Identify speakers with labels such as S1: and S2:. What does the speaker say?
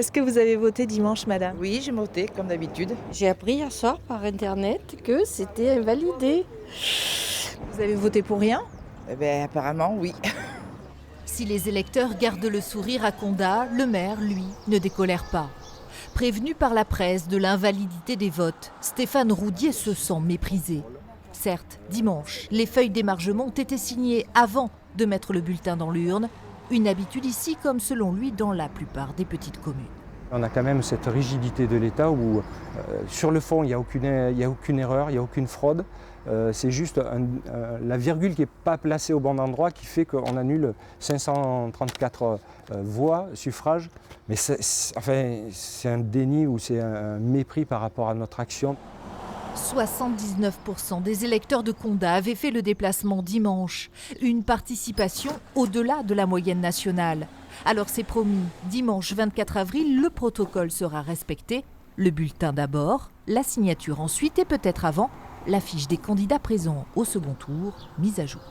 S1: Est-ce que vous avez voté dimanche, madame?
S2: Oui, j'ai voté comme d'habitude.
S3: J'ai appris hier soir par internet que c'était invalidé.
S1: Vous avez voté pour rien?
S2: Eh bien, apparemment, oui.
S4: Si les électeurs gardent le sourire à Condat, le maire, lui, ne décolère pas. Prévenu par la presse de l'invalidité des votes, Stéphane Roudier se sent méprisé. Certes, dimanche, les feuilles d'émargement ont été signées avant de mettre le bulletin dans l'urne. Une habitude ici, comme selon lui, dans la plupart des petites communes.
S5: On a quand même cette rigidité de l'État où, sur le fond, il n'y a aucune erreur, il n'y a aucune fraude. C'est juste la virgule qui n'est pas placée au bon endroit qui fait qu'on annule 534 voix, suffrages. Mais c'est un déni ou c'est un mépris par rapport à notre action.
S4: 79% des électeurs de Condat avaient fait le déplacement dimanche. Une participation au-delà de la moyenne nationale. Alors c'est promis, dimanche 24 avril, le protocole sera respecté. Le bulletin d'abord, la signature ensuite et peut-être avant, l'affiche des candidats présents au second tour mise à jour.